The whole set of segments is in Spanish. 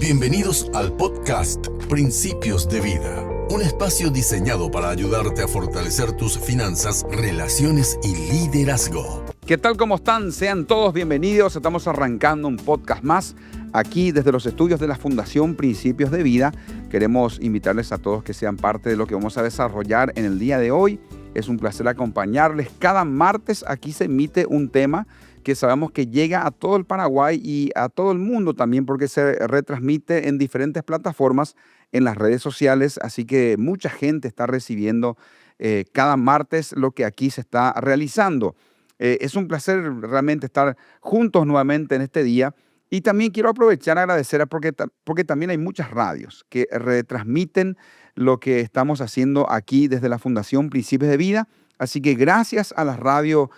Bienvenidos al podcast Principios de Vida, un espacio diseñado para ayudarte a fortalecer tus finanzas, relaciones y liderazgo. ¿Qué tal? ¿Cómo están? Sean todos bienvenidos. Estamos arrancando un podcast más aquí desde los estudios de la Fundación Principios de Vida. Queremos invitarles a todos que sean parte de lo que vamos a desarrollar en el día de hoy. Es un placer acompañarles. Cada martes aquí se emite un tema que sabemos que llega a todo el Paraguay y a todo el mundo también, porque se retransmite en diferentes plataformas en las redes sociales. Así que mucha gente está recibiendo cada martes lo que aquí se está realizando. Es un placer realmente estar juntos nuevamente en este día. Y también quiero aprovechar a agradecer porque también hay muchas radios que retransmiten lo que estamos haciendo aquí desde la Fundación Principios de Vida. Así que gracias a las radios,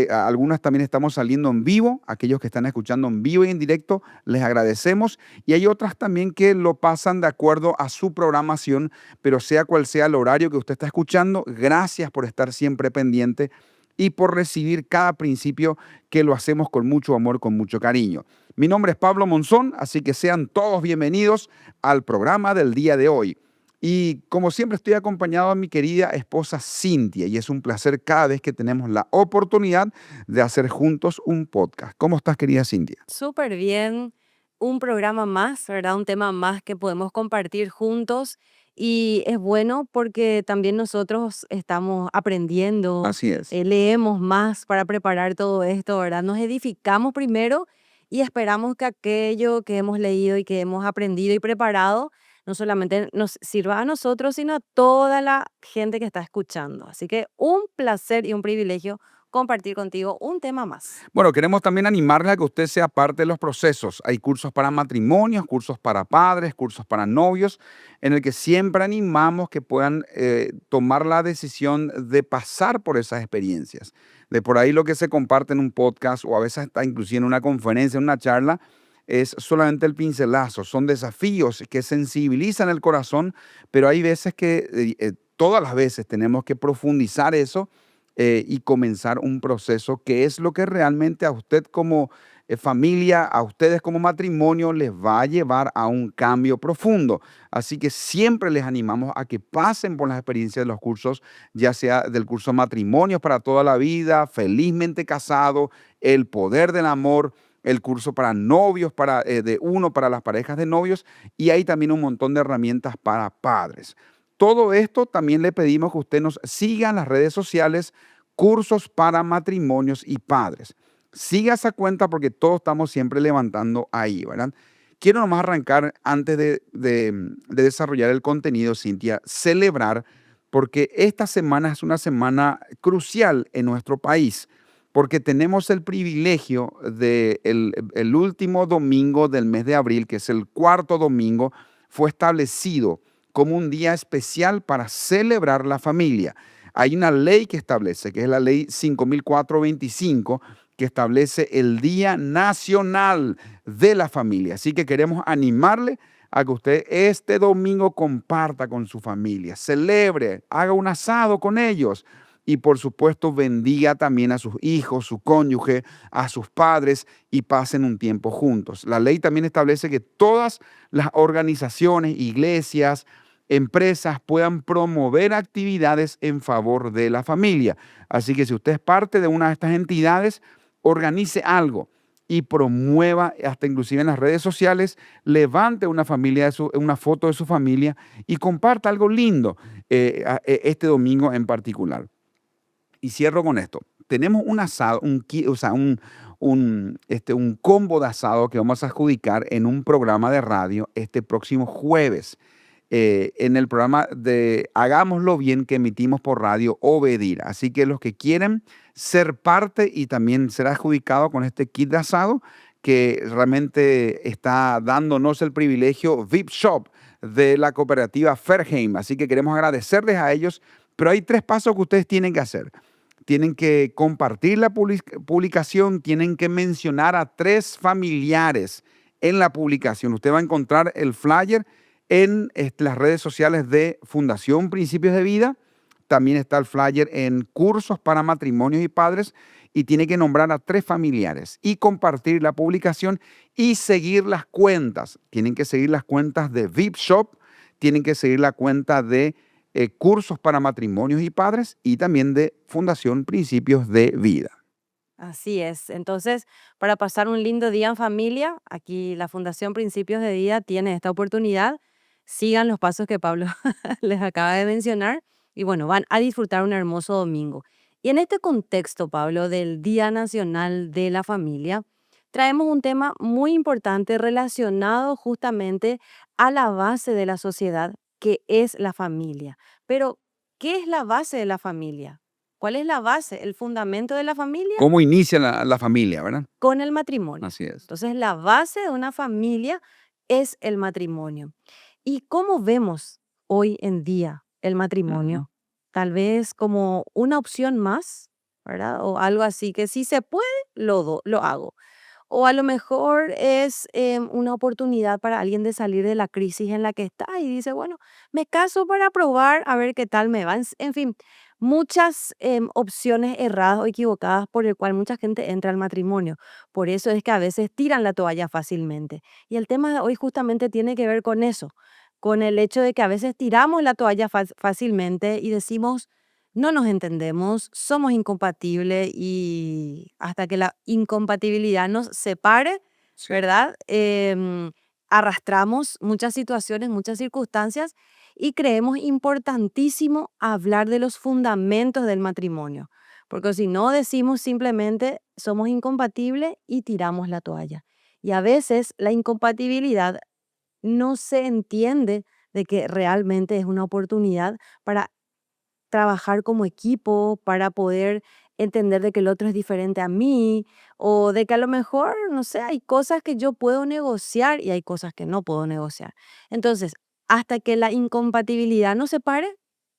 algunas también estamos saliendo en vivo, aquellos que están escuchando en vivo y en directo, les agradecemos. Y hay otras también que lo pasan de acuerdo a su programación, pero sea cual sea el horario que usted está escuchando, gracias por estar siempre pendiente y por recibir cada principio que lo hacemos con mucho amor, con mucho cariño. Mi nombre es Pablo Monzón, así que sean todos bienvenidos al programa del día de hoy. Y como siempre estoy acompañado de mi querida esposa Cintia y es un placer cada vez que tenemos la oportunidad de hacer juntos un podcast. ¿Cómo estás, querida Cintia? Súper bien, un programa más, ¿verdad? Un tema más que podemos compartir juntos y es bueno porque también nosotros estamos aprendiendo, Así es. leemos más para preparar todo esto, ¿verdad? Nos edificamos primero y esperamos que aquello que hemos leído y que hemos aprendido y preparado no solamente nos sirva a nosotros, sino a toda la gente que está escuchando. Así que un placer y un privilegio compartir contigo un tema más. Bueno, queremos también animarle a que usted sea parte de los procesos. Hay cursos para matrimonios, cursos para padres, cursos para novios, en el que siempre animamos que puedan tomar la decisión de pasar por esas experiencias. De por ahí lo que se comparte en un podcast o a veces está inclusive en una conferencia, en una charla, es solamente el pincelazo. Son desafíos que sensibilizan el corazón, pero hay veces que, todas las veces tenemos que profundizar eso y comenzar un proceso que es lo que realmente a usted como familia, a ustedes como matrimonio les va a llevar a un cambio profundo. Así que siempre les animamos a que pasen por las experiencias de los cursos, ya sea del curso Matrimonios para toda la vida, Felizmente Casado, El Poder del Amor, el curso para novios, para las parejas de novios, y hay también un montón de herramientas para padres. Todo esto también le pedimos que usted nos siga en las redes sociales, cursos para matrimonios y padres. Siga esa cuenta porque todos estamos siempre levantando ahí, ¿verdad? Quiero nomás arrancar antes de desarrollar el contenido, Cintia, celebrar porque esta semana es una semana crucial en nuestro país, porque tenemos el privilegio de el último domingo del mes de abril, que es el cuarto domingo, fue establecido como un día especial para celebrar la familia. Hay una ley que establece, que es la ley 5425, que establece el Día Nacional de la Familia. Así que queremos animarle a que usted este domingo comparta con su familia, celebre, haga un asado con ellos y por supuesto bendiga también a sus hijos, su cónyuge, a sus padres y pasen un tiempo juntos. La ley también establece que todas las organizaciones, iglesias, empresas puedan promover actividades en favor de la familia. Así que si usted es parte de una de estas entidades, organice algo y promueva, hasta inclusive en las redes sociales, levante una foto de su familia y comparta algo lindo este domingo en particular. Y cierro con esto. Tenemos un asado, un combo de asado que vamos a adjudicar en un programa de radio este próximo jueves. En el programa de Hagámoslo Bien que emitimos por radio Obedir. Así que los que quieren ser parte y también ser adjudicado con este kit de asado que realmente está dándonos el privilegio VIP Shop de la cooperativa Fairheim. Así que queremos agradecerles a ellos, pero hay 3 pasos que ustedes tienen que hacer. Tienen que compartir la publicación, tienen que mencionar a 3 familiares en la publicación. Usted va a encontrar el flyer en las redes sociales de Fundación Principios de Vida. También está el flyer en cursos para matrimonios y padres. y tiene que nombrar a 3 familiares y compartir la publicación y seguir las cuentas. Tienen que seguir las cuentas de VIP Shop, tienen que seguir la cuenta de cursos para matrimonios y padres y también de Fundación Principios de Vida. Así es. Entonces, para pasar un lindo día en familia, aquí la Fundación Principios de Vida tiene esta oportunidad. Sigan los pasos que Pablo les acaba de mencionar y bueno, van a disfrutar un hermoso domingo. Y en este contexto, Pablo, del Día Nacional de la Familia, traemos un tema muy importante relacionado justamente a la base de la sociedad, que es la familia. Pero, ¿qué es la base de la familia? ¿Cuál es la base, el fundamento de la familia? ¿Cómo inicia la familia, verdad? Con el matrimonio. Así es. Entonces, la base de una familia es el matrimonio. ¿Y cómo vemos hoy en día el Ujú. matrimonio? Tal vez como una opción más, ¿verdad? O algo así que si se puede, lo hago. O a lo mejor es una oportunidad para alguien de salir de la crisis en la que está y dice, bueno, me caso para probar a ver qué tal me va. En fin, muchas opciones erradas o equivocadas por el cual mucha gente entra al matrimonio. Por eso es que a veces tiran la toalla fácilmente. Y el tema de hoy justamente tiene que ver con eso, con el hecho de que a veces tiramos la toalla fácilmente y decimos, no nos entendemos, somos incompatibles y hasta que la incompatibilidad nos separe, Sí. ¿verdad? Arrastramos muchas situaciones, muchas circunstancias y creemos importantísimo hablar de los fundamentos del matrimonio, porque si no decimos simplemente somos incompatibles y tiramos la toalla. Y a veces la incompatibilidad no se entiende de que realmente es una oportunidad para trabajar como equipo, para poder entender de que el otro es diferente a mí, o de que a lo mejor, no sé, hay cosas que yo puedo negociar y hay cosas que no puedo negociar. Entonces, hasta que la incompatibilidad no se pare,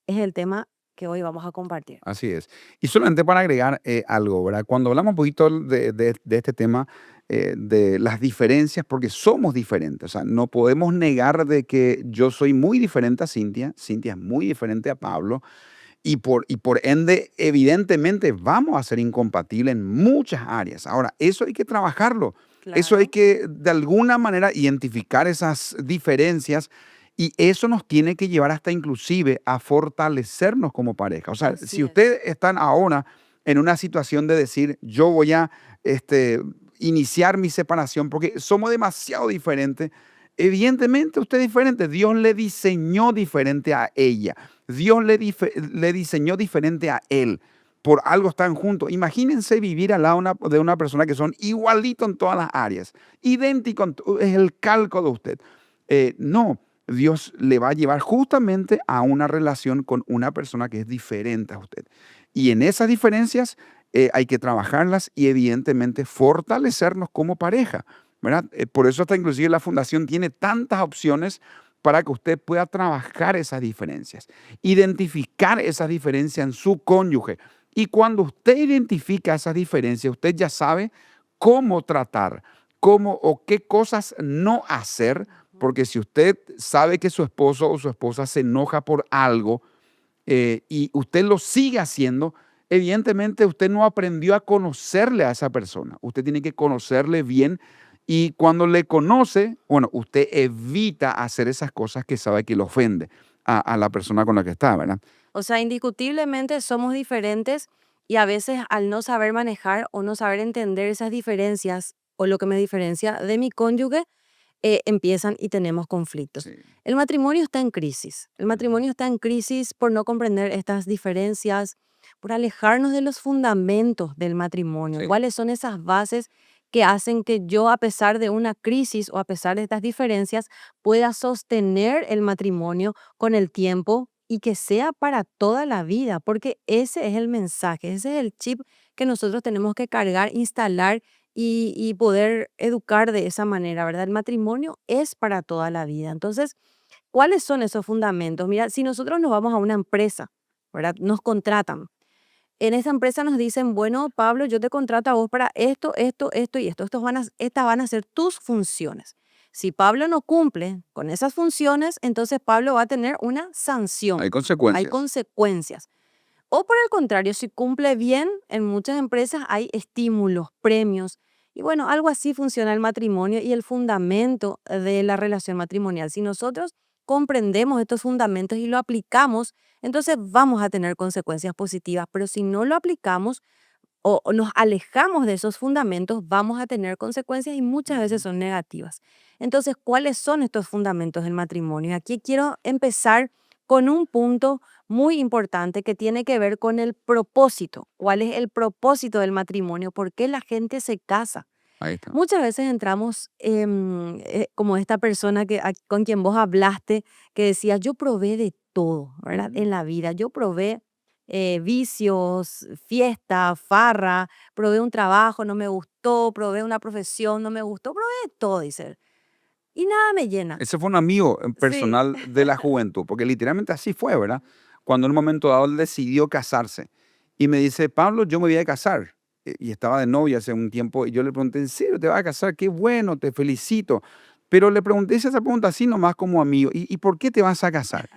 es el tema que hoy vamos a compartir. Así es. Y solamente para agregar algo, ¿verdad? Cuando hablamos un poquito de este tema, de las diferencias, porque somos diferentes, o sea, no podemos negar de que yo soy muy diferente a Cintia, Cintia es muy diferente a Pablo, y por ende, evidentemente, vamos a ser incompatibles en muchas áreas. Ahora, eso hay que trabajarlo, eso hay Claro, que de alguna manera identificar esas diferencias y eso nos tiene que llevar hasta inclusive a fortalecernos como pareja. O sea, así si es. ustedes están ahora en una situación de decir, yo voy a este, iniciar mi separación porque somos demasiado diferentes, evidentemente usted es diferente. Dios le diseñó diferente a ella. Dios le diseñó diferente a él. Por algo están juntos. Imagínense vivir al lado de una persona que son igualito en todas las áreas. Idéntico, es el calco de usted. No, Dios le va a llevar justamente a una relación con una persona que es diferente a usted. Y en esas diferencias hay que trabajarlas y evidentemente fortalecernos como pareja, ¿verdad? Por eso hasta inclusive la fundación tiene tantas opciones para que usted pueda trabajar esas diferencias, identificar esas diferencias en su cónyuge. Y cuando usted identifica esas diferencias, usted ya sabe cómo tratar, cómo o qué cosas no hacer, porque si usted sabe que su esposo o su esposa se enoja por algo y usted lo sigue haciendo, evidentemente usted no aprendió a conocerle a esa persona. Usted tiene que conocerle bien y cuando le conoce, bueno, usted evita hacer esas cosas que sabe que le ofende a la persona con la que está, ¿verdad? O sea, indiscutiblemente somos diferentes y a veces al no saber manejar o no saber entender esas diferencias o lo que me diferencia de mi cónyuge, empiezan y tenemos conflictos. Sí. El matrimonio está en crisis. El Ujú. matrimonio está en crisis por no comprender estas diferencias, por alejarnos de los fundamentos del matrimonio. Sí. ¿Cuáles son esas bases que hacen que yo, a pesar de una crisis o a pesar de estas diferencias, pueda sostener el matrimonio con el tiempo y que sea para toda la vida? Porque ese es el mensaje, ese es el chip que nosotros tenemos que cargar, instalar y poder educar de esa manera, ¿verdad? El matrimonio es para toda la vida. Entonces, ¿cuáles son esos fundamentos? Mira, si nosotros nos vamos a una empresa, ¿verdad? Nos contratan. En esa empresa nos dicen, bueno, Pablo, yo te contrato a vos para esto, esto y esto. Estas van a ser tus funciones. Si Pablo no cumple con esas funciones, entonces Pablo va a tener una sanción. Hay Hay consecuencias. consecuencias. O por el contrario, si cumple bien, en muchas empresas hay estímulos, premios. Y bueno, algo así funciona el matrimonio y el fundamento de la relación matrimonial. Si nosotros comprendemos estos fundamentos y lo aplicamos, entonces vamos a tener consecuencias positivas. Pero si no lo aplicamos o nos alejamos de esos fundamentos, vamos a tener consecuencias y muchas veces Ujú. son negativas. Entonces, ¿cuáles son estos fundamentos del matrimonio? Aquí quiero empezar con un punto muy importante que tiene que ver con el propósito. ¿Cuál es el propósito del matrimonio? ¿Por qué la gente se casa? Ahí está. Muchas veces entramos como esta persona con quien vos hablaste, que decía, yo probé de todo, ¿verdad? Ujú. En la vida, yo probé vicios, fiesta, farra, probé un trabajo, no me gustó, probé una profesión, no me gustó, probé de todo, dice él. Y nada me llena. Ese fue un amigo Sí. personal de la juventud, porque literalmente así fue, ¿verdad? Cuando en un momento dado él decidió casarse y me dice, Pablo, yo me voy a casar. Y estaba de novia hace un tiempo y yo le pregunté, ¿en serio te vas a casar? Qué bueno, te felicito. Pero le pregunté, hice esa pregunta así nomás como amigo, ¿y por qué te vas a casar?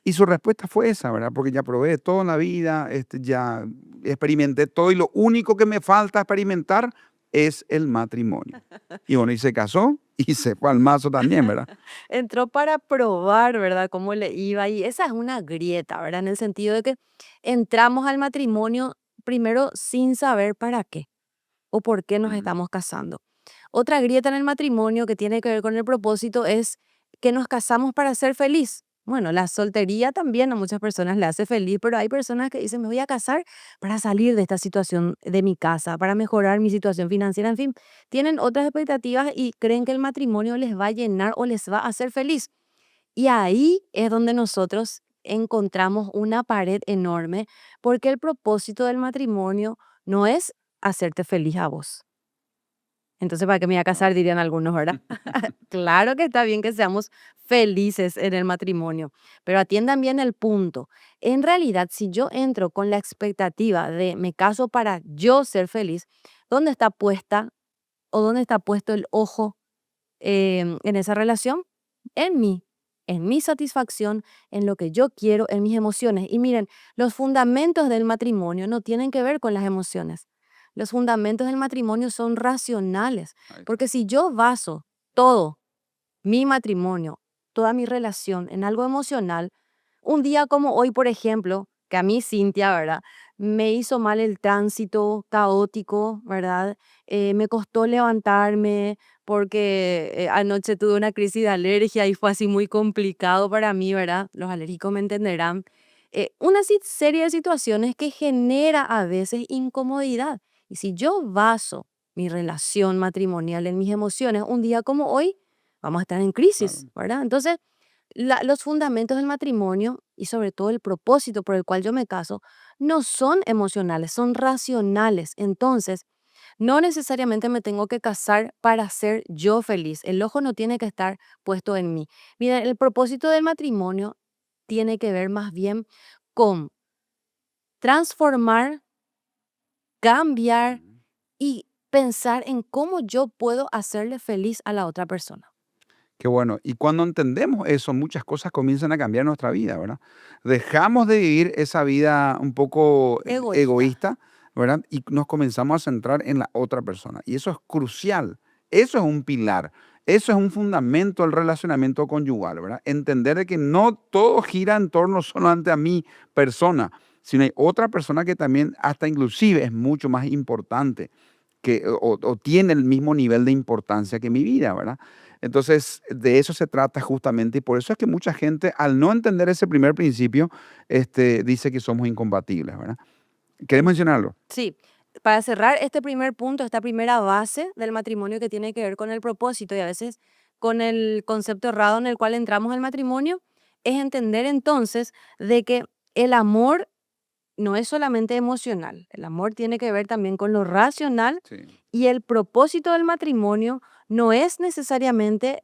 Y su respuesta fue esa, ¿verdad? Porque ya probé todo en la vida, ya experimenté todo y lo único que me falta experimentar es el matrimonio. Y bueno, y se casó y se fue al mazo también, ¿verdad? Entró para probar, ¿verdad? Cómo le iba. Y esa es una grieta, ¿verdad? En el sentido de que entramos al matrimonio primero sin saber para qué o por qué nos Ujú. estamos casando. Otra grieta en el matrimonio que tiene que ver con el propósito es que nos casamos para ser feliz. Bueno, la soltería también a muchas personas le hace feliz, pero hay personas que dicen, me voy a casar para salir de esta situación de mi casa, para mejorar mi situación financiera, en fin, tienen otras expectativas y creen que el matrimonio les va a llenar o les va a hacer feliz. Y ahí es donde nosotros encontramos una pared enorme, porque el propósito del matrimonio no es hacerte feliz a vos. Entonces, ¿para qué me voy a No. casar? Dirían algunos, ¿verdad? Claro que está bien que seamos felices en el matrimonio, pero atiendan bien el punto. En realidad, si yo entro con la expectativa de me caso para yo ser feliz, ¿dónde está puesta o dónde está puesto el ojo en esa relación? En mi satisfacción, en lo que yo quiero, en mis emociones. Y miren, los fundamentos del matrimonio no tienen que ver con las emociones. Los fundamentos del matrimonio son racionales, Ahí está. porque si yo baso todo mi matrimonio, toda mi relación en algo emocional, un día como hoy, por ejemplo, que a mí, Cintia, ¿verdad? Me hizo mal el tránsito caótico, ¿verdad? Me costó levantarme porque anoche tuve una crisis de alergia y fue así muy complicado para mí, ¿verdad? Los alérgicos me entenderán. Serie de situaciones que genera a veces incomodidad. Y si yo baso mi relación matrimonial en mis emociones, un día como hoy, vamos a estar en crisis, Claro. ¿verdad? Entonces, los fundamentos del matrimonio y sobre todo el propósito por el cual yo me caso no son emocionales, son racionales. Entonces, no necesariamente me tengo que casar para ser yo feliz. El ojo no tiene que estar puesto en mí. Mira, el propósito del matrimonio tiene que ver más bien con transformar, cambiar Ujú. y pensar en cómo yo puedo hacerle feliz a la otra persona. Qué bueno. Y cuando entendemos eso, muchas cosas comienzan a cambiar en nuestra vida, ¿verdad? Dejamos de vivir esa vida un poco Egoísta. egoísta, ¿verdad? Y nos comenzamos a centrar en la otra persona. Y eso es crucial. Eso es un pilar. Eso es un fundamento del relacionamiento conyugal, ¿verdad? Entender de que no todo gira en torno solamente a mi persona, sino hay otra persona que también, hasta inclusive, es mucho más importante o tiene el mismo nivel de importancia que mi vida, ¿verdad? Entonces, de eso se trata justamente y por eso es que mucha gente, al no entender ese primer principio, dice que somos incompatibles, ¿verdad? ¿Querés En- mencionarlo? Sí, para cerrar este primer punto, esta primera base del matrimonio que tiene que ver con el propósito y a veces con el concepto errado en el cual entramos al matrimonio, es entender entonces de que el amor no es solamente emocional, el amor tiene que ver también con lo racional Sí. y el propósito del matrimonio no es necesariamente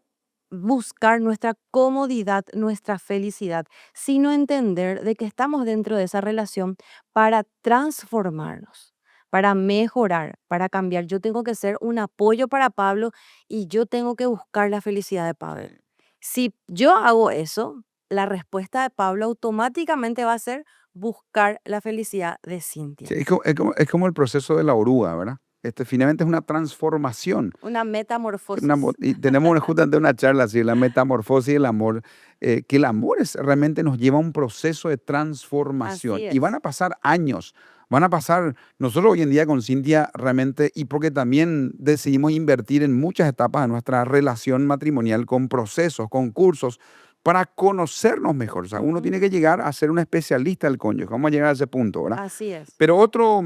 buscar nuestra comodidad, nuestra felicidad, sino entender de que estamos dentro de esa relación para transformarnos, para mejorar, para cambiar. Yo tengo que ser un apoyo para Pablo y yo tengo que buscar la felicidad de Sí. Pablo. Si yo hago eso, la respuesta de Pablo automáticamente va a ser buscar la felicidad de Cintia. Sí, es como el proceso de la oruga, ¿verdad? Finalmente es una transformación. Una metamorfosis. Y tenemos justamente una charla así, la metamorfosis del amor, que el amor realmente nos lleva a un proceso de transformación. Así Y van es. a pasar años, nosotros hoy en día con Cintia realmente, y porque también decidimos invertir en muchas etapas de nuestra relación matrimonial con procesos, con cursos, para conocernos mejor. O sea, uno Ujú. tiene que llegar a ser un especialista del cónyuge. Vamos a llegar a ese punto, ¿verdad? Así es. Pero otro,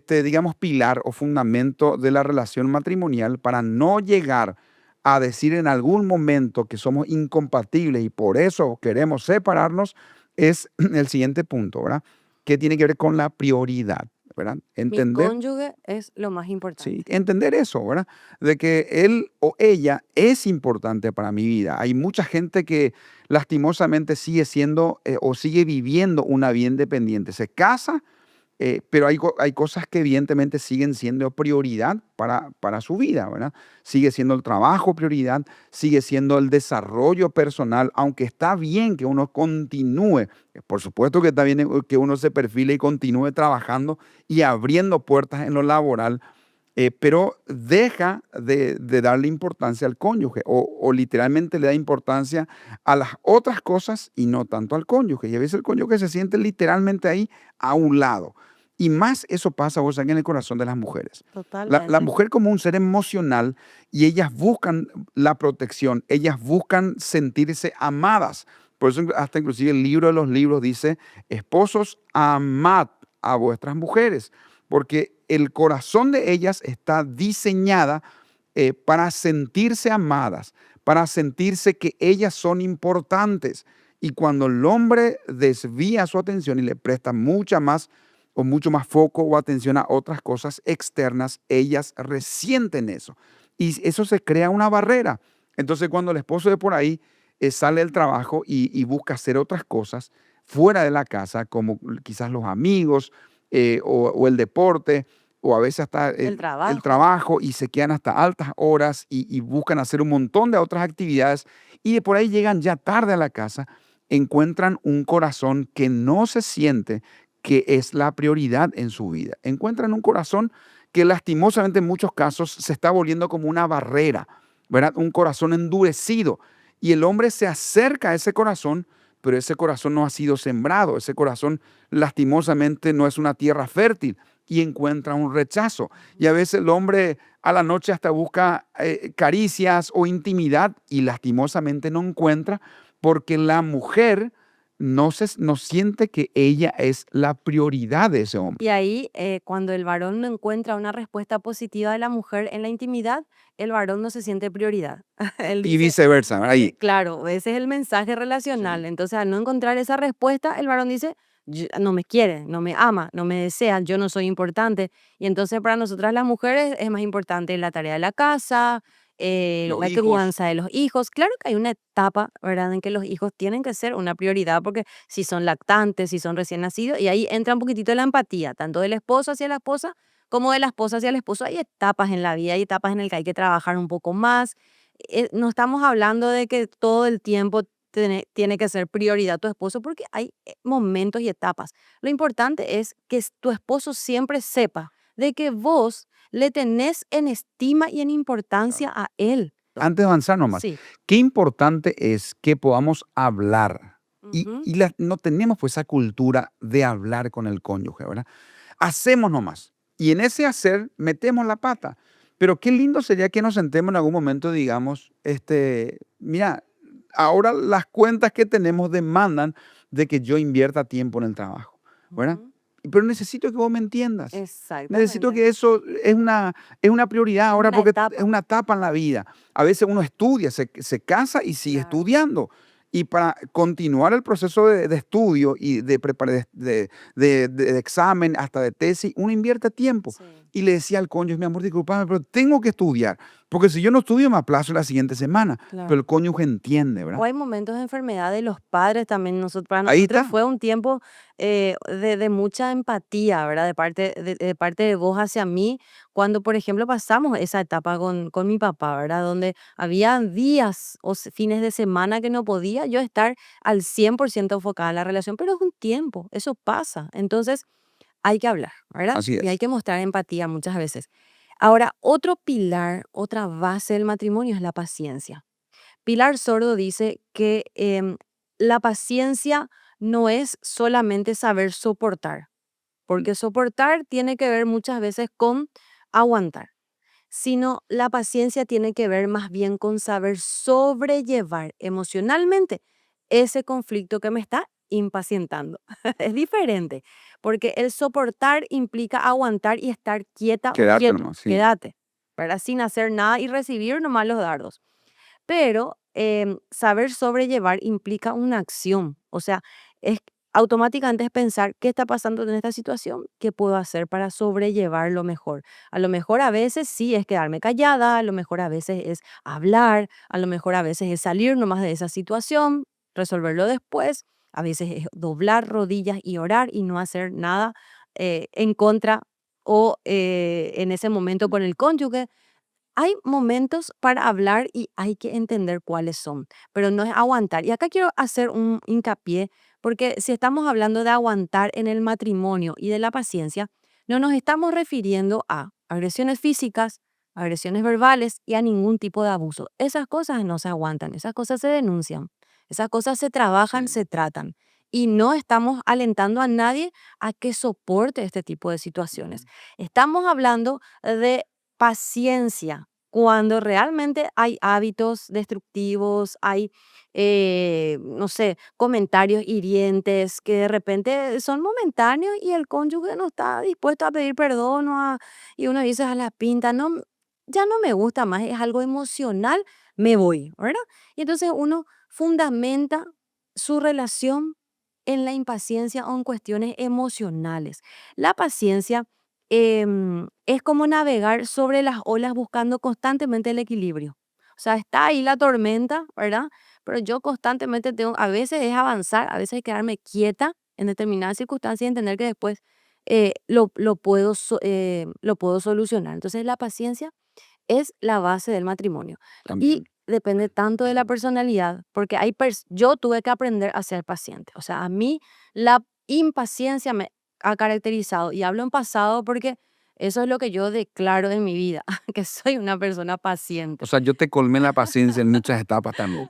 digamos, pilar o fundamento de la relación matrimonial para no llegar a decir en algún momento que somos incompatibles y por eso queremos separarnos es el siguiente punto, ¿verdad? Que tiene que ver con la prioridad, ¿verdad? Mi Entender, cónyuge es lo más sí, importante. entender eso, ¿verdad? De que él o ella es importante para mi vida. Hay mucha gente que lastimosamente sigue siendo o sigue viviendo una vida independiente. Se casa, pero hay cosas que evidentemente siguen siendo prioridad para su vida, ¿verdad? Sigue siendo el trabajo prioridad, sigue siendo el desarrollo personal, aunque está bien que uno continúe, por supuesto que está bien que uno se perfile y continúe trabajando y abriendo puertas en lo laboral, pero deja de darle importancia al cónyuge o literalmente le da importancia a las otras cosas y no tanto al cónyuge. Y a veces el cónyuge se siente literalmente ahí a un lado. Y más eso pasa, vos sabés, en el corazón de las mujeres. La Totalmente. mujer como un ser emocional y ellas buscan la protección, ellas buscan sentirse amadas. Por eso hasta inclusive el libro de los libros dice, esposos, amad a vuestras mujeres, porque el corazón de ellas está diseñada para sentirse amadas, para sentirse que ellas son importantes. Y cuando el hombre desvía su atención y le presta mucha más o mucho más foco o atención a otras cosas externas, ellas resienten eso. Y eso se crea una barrera. Entonces, cuando el esposo de por ahí sale del trabajo y busca hacer otras cosas fuera de la casa, como quizás los amigos o el deporte, o a veces hasta El el trabajo. trabajo, y se quedan hasta altas horas y buscan hacer un montón de otras actividades, y de por ahí llegan ya tarde a la casa, encuentran un corazón que no se siente que es la prioridad en su vida. Encuentran un corazón que lastimosamente en muchos casos se está volviendo como una barrera, ¿verdad? Un corazón endurecido. Y el hombre se acerca a ese corazón, pero ese corazón no ha sido sembrado. Ese corazón lastimosamente no es una tierra fértil y encuentra un rechazo. Y a veces el hombre a la noche hasta busca caricias o intimidad y lastimosamente no encuentra porque la mujer no siente que ella es la prioridad de ese hombre. Y ahí, cuando el varón no encuentra una respuesta positiva de la mujer en la intimidad, el varón no se siente prioridad. Él Y dice, viceversa, ¿verdad? Ahí. claro, ese es el mensaje relacional. Sí. Entonces, al no encontrar esa respuesta, el varón dice, No me quiere, no me ama, no me desea, yo no soy importante". Y entonces para nosotras las mujeres es más importante la tarea de la casa, Los la hijos. crianza de los hijos. Claro que hay una etapa, ¿verdad?, en que los hijos tienen que ser una prioridad, porque si son lactantes, si son recién nacidos, y ahí entra un poquitito la empatía, tanto del esposo hacia la esposa como de la esposa hacia el esposo. Hay etapas en la vida, hay etapas en las que hay que trabajar un poco más. No estamos hablando de que todo el tiempo tiene que ser prioridad tu esposo, porque hay momentos y etapas. Lo importante es que tu esposo siempre sepa de que vos le tenés en estima y en importancia Claro. a él. Antes de avanzar nomás, Sí. qué importante es que podamos hablar. Ujú. No tenemos pues esa cultura de hablar con el cónyuge, ¿verdad? Hacemos nomás. Y en ese hacer metemos la pata. Pero qué lindo sería que nos sentemos en algún momento y digamos, mira, ahora las cuentas que tenemos demandan de que yo invierta tiempo en el trabajo, ¿verdad? Ujú. Pero necesito que vos me entiendas. Necesito Exactamente. que eso es una prioridad Es ahora una porque es etapa. una etapa en la vida. A veces uno estudia, se casa y sigue Claro. estudiando. Y para continuar el proceso de estudio y de examen hasta de tesis, uno invierte tiempo. Sí. Y le decía al cónyuge, mi amor, discúlpame, pero tengo que estudiar Porque si yo no estudio, me aplazo la siguiente semana. Pero Claro. el cónyuge entiende, O ¿verdad? hay momentos de enfermedad de los padres también. Para Ahí nosotros está. fue un tiempo de mucha empatía, ¿verdad? De parte de vos hacia mí, cuando, por ejemplo, pasamos esa etapa con mi papá, ¿verdad? Donde había días o fines de semana que no podía yo estar al 100% enfocada en la relación, pero es un tiempo, eso pasa. Entonces, hay que hablar, ¿verdad? Así Y hay es. que mostrar empatía muchas veces. Ahora, otro pilar, otra base del matrimonio es la paciencia. Pilar Sordo dice que la paciencia no es solamente saber soportar, porque soportar tiene que ver muchas veces con aguantar, sino la paciencia tiene que ver más bien con saber sobrellevar emocionalmente ese conflicto que me está impacientando. Es diferente, porque el soportar implica aguantar y estar quieta o Quedarte quieto, nomás, sí. quédate, ¿verdad? Sin hacer nada y recibir nomás los dardos. Pero saber sobrellevar implica una acción. O sea, es automáticamente es pensar qué está pasando en esta situación, qué puedo hacer para sobrellevarlo mejor. A lo mejor a veces sí es quedarme callada, a lo mejor a veces es hablar, a lo mejor a veces es salir nomás de esa situación, resolverlo después, a veces es doblar rodillas y orar y no hacer nada en contra o en ese momento con el cónyuge. Hay momentos para hablar y hay que entender cuáles son, pero no es aguantar. Y acá quiero hacer un hincapié, porque si estamos hablando de aguantar en el matrimonio y de la paciencia, no nos estamos refiriendo a agresiones físicas, agresiones verbales y a ningún tipo de abuso. Esas cosas no se aguantan, esas cosas se denuncian, esas cosas se trabajan, Sí. se tratan. Y no estamos alentando a nadie a que soporte este tipo de situaciones. Ujú. Estamos hablando de paciencia cuando realmente hay hábitos destructivos, hay, no sé, comentarios hirientes que de repente son momentáneos y el cónyuge no está dispuesto a pedir perdón y uno dice a la pinta, no, ya no me gusta más, es algo emocional, me voy, ¿verdad? Y entonces uno fundamenta su relación en la impaciencia o en cuestiones emocionales. La paciencia es como navegar sobre las olas buscando constantemente el equilibrio. O sea, está ahí la tormenta, ¿verdad? Pero yo constantemente tengo, a veces es avanzar, a veces es quedarme quieta en determinadas circunstancias y entender que después lo puedo solucionar. Entonces, la paciencia es la base del matrimonio. Y También. depende tanto de la personalidad, porque yo tuve que aprender a ser paciente. O sea, a mí la impaciencia me ha caracterizado y hablo en pasado porque eso es lo que yo declaro en mi vida, que soy una persona O paciente. sea, yo te colmé la paciencia en muchas etapas también.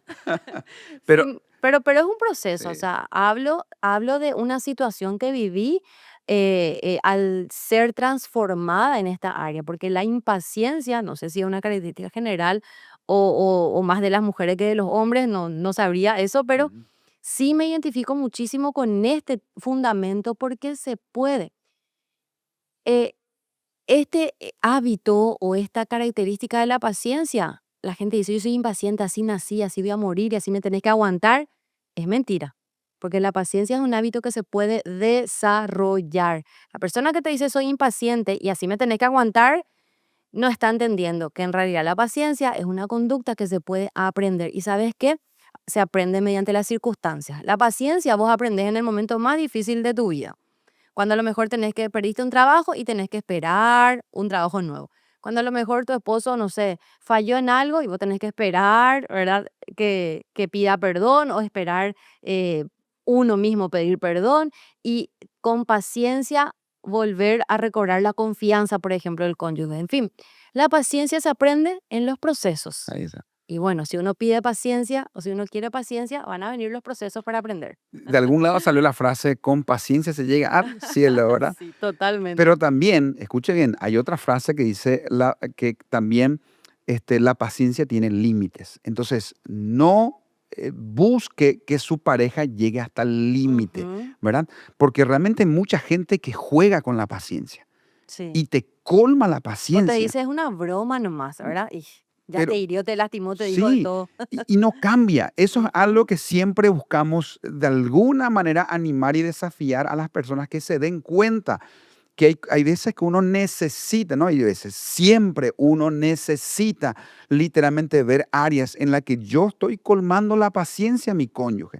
Pero Sí, pero es un proceso, o sí, sea, hablo de una situación que viví al ser transformada en esta área, porque la impaciencia, no sé si es una característica general o más de las mujeres que de los hombres, no sabría eso, pero ujú, sí me identifico muchísimo con este fundamento porque se puede. Eh, este hábito o esta característica de la paciencia, la gente dice, yo soy impaciente, así nací, así voy a morir y así me tenés que aguantar. Es mentira, porque la paciencia es un hábito que se puede desarrollar. La persona que te dice soy impaciente y así me tenés que aguantar, no está entendiendo que en realidad la paciencia es una conducta que se puede aprender. ¿Y sabes qué? Se aprende mediante las circunstancias. La paciencia vos aprendés en el momento más difícil de tu vida, cuando a lo mejor perdiste un trabajo y tenés que esperar un trabajo nuevo. Cuando a lo mejor tu esposo, no sé, falló en algo y vos tenés que esperar, ¿verdad? Que pida perdón o esperar uno mismo pedir perdón y con paciencia volver a recobrar la confianza, por ejemplo, del cónyuge. En fin, la paciencia se aprende en los procesos. ahí está. Y bueno, si uno pide paciencia o si uno quiere paciencia, van a venir los procesos para aprender. De algún lado salió la frase, con paciencia se llega al cielo, ¿verdad? Sí, totalmente. Pero también, escuche bien, hay otra frase que dice que también la paciencia tiene límites. Entonces, no busque que su pareja llegue hasta el límite, Ujú, ¿verdad? Porque realmente hay mucha gente que juega con la paciencia sí. y te colma la O te paciencia, dice, es una broma nomás, ¿verdad? Y ya te pero hirió, te lastimó, te dijo de sí, todo. y no cambia. Eso es algo Ujú, que siempre buscamos de alguna manera animar y desafiar a las personas que se den cuenta. que hay veces que uno necesita, no hay veces, siempre uno necesita literalmente ver áreas en las que yo estoy colmando la paciencia a mi cónyuge.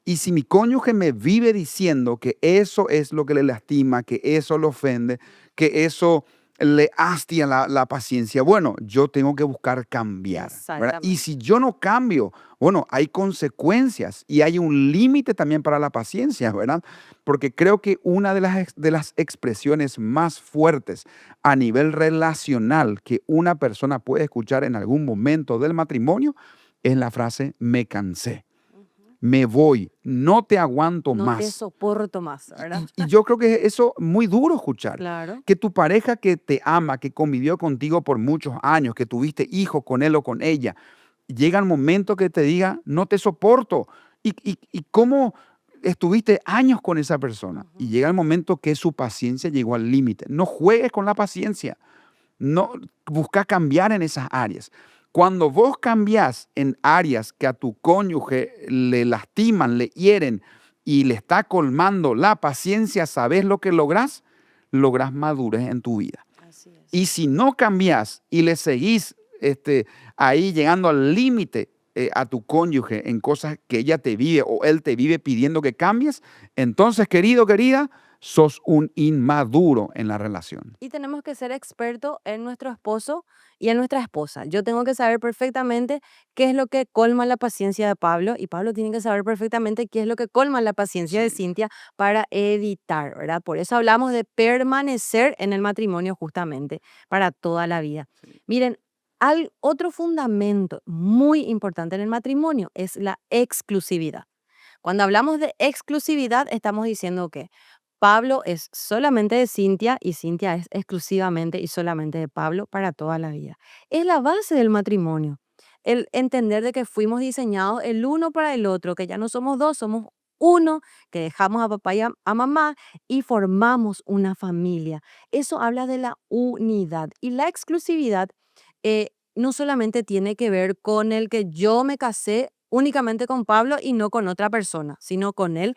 Y si mi cónyuge me vive diciendo que eso es lo que le lastima, que eso lo ofende, que eso le hastia la paciencia, bueno, yo tengo que buscar cambiar, ¿verdad? Y Exactamente. si yo no cambio, bueno, hay consecuencias y hay un límite también para la paciencia, ¿verdad? Porque creo que una de las expresiones más fuertes a nivel relacional que una persona puede escuchar en algún momento del matrimonio es la frase me cansé, Ujú. me voy, no te aguanto No te más. soporto más, ¿verdad? Y yo creo que eso es muy duro escuchar. Claro. Que tu pareja que te ama, que convivió contigo por muchos años, que tuviste hijos con él o con ella, llega el momento que te diga, no te soporto. ¿Y cómo estuviste años con esa persona? Y Ujú. llega el momento que su paciencia llegó al límite. No juegues con la paciencia. No, busca cambiar en esas áreas. Cuando vos cambiás en áreas que a tu cónyuge le lastiman, le hieren y le está colmando la paciencia, ¿sabés lo que lográs? Lográs madurez en tu vida. Así es. Y si no cambiás y le seguís ahí llegando al límite a tu cónyuge en cosas que ella te vive o él te vive pidiendo que cambies, entonces, querido, querida, sos un inmaduro en la relación. Y tenemos que ser expertos en nuestro esposo y en nuestra esposa. Yo tengo que saber perfectamente qué es lo que colma la paciencia de Pablo y Pablo tiene que saber perfectamente qué es lo que colma la paciencia de Sí. Cintia para evitar, ¿verdad? Por eso hablamos de permanecer en el matrimonio justamente para toda la vida. Sí. Miren, otro fundamento muy importante en el matrimonio es la exclusividad. Cuando hablamos de exclusividad, estamos diciendo que Pablo es solamente de Cintia y Cintia es exclusivamente y solamente de Pablo para toda la vida. Es la base del matrimonio. El entender de que fuimos diseñados el uno para el otro, que ya no somos dos, somos uno, que dejamos a papá y a mamá y formamos una familia. Eso habla de la unidad. Y la exclusividad no solamente tiene que ver con el que yo me casé únicamente con Pablo y no con otra persona, sino con él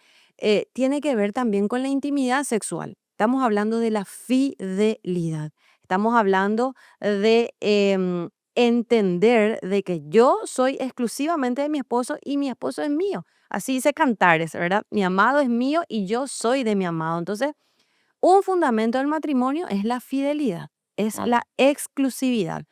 tiene que ver también con la intimidad sexual. Estamos hablando de la fidelidad. Estamos hablando de entender de que yo soy exclusivamente de mi esposo y mi esposo es mío. Así dice Cantares, ¿verdad? Mi amado es mío y yo soy de mi amado. Entonces, un fundamento del matrimonio es la fidelidad, es la exclusividad.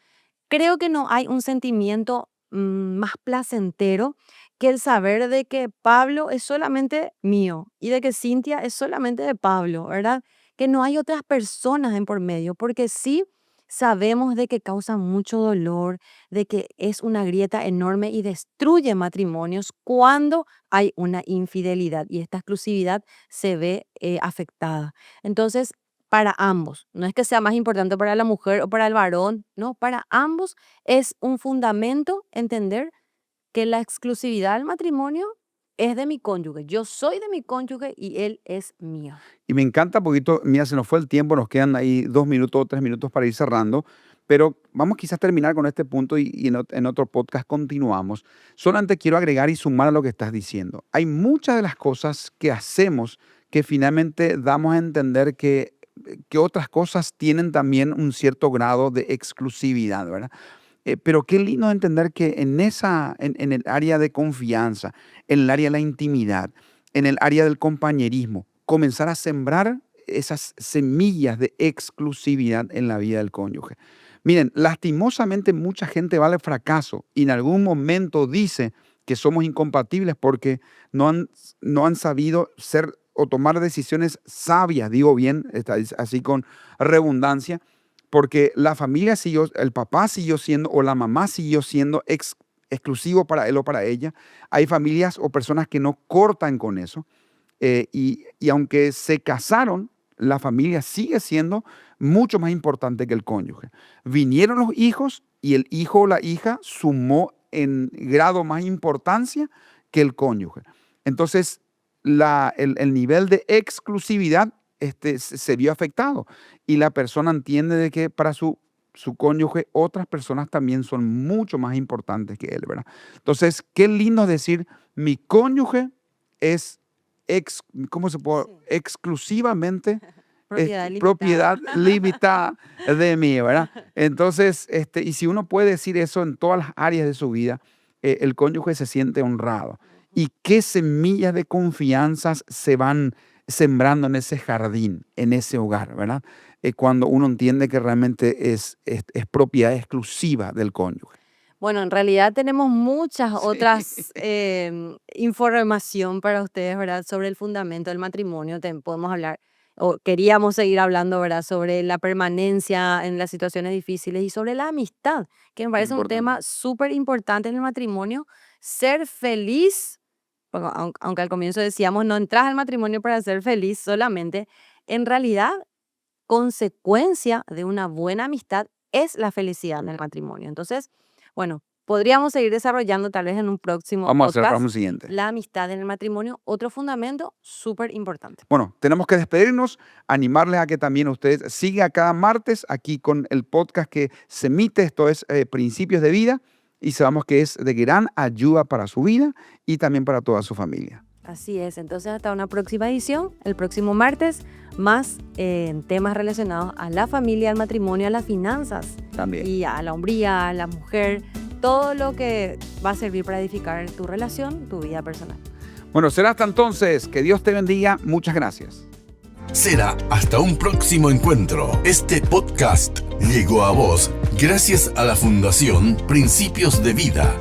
Creo que no hay un sentimiento más placentero que el saber de que Pablo es solamente mío y de que Cintia es solamente de Pablo, ¿verdad? Que no hay otras personas en por medio, porque sí sabemos de que causa mucho dolor, de que es una grieta enorme y destruye matrimonios cuando hay una infidelidad y esta exclusividad se ve afectada. Entonces, para ambos. No es que sea más importante para la mujer o para el varón, no, para ambos es un fundamento entender que la exclusividad del matrimonio es de mi cónyuge. Yo soy de mi cónyuge y él es mío. Y me encanta poquito, mira, se nos fue el tiempo, nos quedan ahí 2 minutos o 3 minutos para ir cerrando, pero vamos quizás a terminar con este punto y en otro podcast continuamos. Solamente quiero agregar y sumar a lo que estás diciendo. Hay muchas de las cosas que hacemos que finalmente damos a entender que otras cosas tienen también un cierto grado de exclusividad, ¿verdad? Pero qué lindo entender que en el área de confianza, en el área de la intimidad, en el área del compañerismo, comenzar a sembrar esas semillas de exclusividad en la vida del cónyuge. Miren, lastimosamente mucha gente va al fracaso y en algún momento dice que somos incompatibles porque no han, no han sabido ser o tomar decisiones sabias, digo bien, así con redundancia, porque la familia siguió, el papá siguió siendo o la mamá siguió siendo exclusivo para él o para ella. Hay familias o personas que no cortan con eso. Y aunque se casaron, la familia sigue siendo mucho más importante que el cónyuge. Vinieron los hijos y el hijo o la hija sumó en grado más importancia que el cónyuge. Entonces, el nivel de exclusividad se vio afectado y la persona entiende de que para su cónyuge otras personas también son mucho más importantes que él, ¿verdad? Entonces, qué lindo decir, mi cónyuge es ¿cómo se puede? Sí. Exclusivamente Propiedad limitada. propiedad limitada de mí, ¿verdad? Entonces, y si uno puede decir eso en todas las áreas de su vida, el cónyuge se siente honrado. ¿Y qué semillas de confianzas se van sembrando en ese jardín, en ese hogar, ¿verdad? Cuando uno entiende que realmente es propiedad exclusiva del cónyuge. Bueno, en realidad tenemos muchas Sí. otras información para ustedes, ¿verdad? Sobre el fundamento del matrimonio. Podemos hablar, o queríamos seguir hablando, ¿verdad? Sobre la permanencia en las situaciones difíciles y sobre la amistad, que me parece un Importante. tema súper importante en el matrimonio. Ser feliz, bueno, aunque al comienzo decíamos, no entras al matrimonio para ser feliz solamente, en realidad, consecuencia de una buena amistad es la felicidad en el matrimonio. Entonces, bueno, podríamos seguir desarrollando tal vez en un próximo Vamos a hacer podcast para un siguiente. la amistad en el matrimonio, otro fundamento súper importante. Bueno, tenemos que despedirnos, animarles a que también ustedes sigan cada martes aquí con el podcast que se emite, esto es Principios de Vida, y sabemos que es de gran ayuda para su vida y también para toda su familia. Así es, entonces hasta una próxima edición, el próximo martes, más en temas relacionados a la familia, al matrimonio, a las finanzas También. y a la hombría, a la mujer, todo lo que va a servir para edificar tu relación, tu vida personal. Bueno, será hasta entonces. Que Dios te bendiga. Muchas gracias. Será hasta un próximo encuentro. Este podcast llegó a vos gracias a la Fundación Principios de Vida.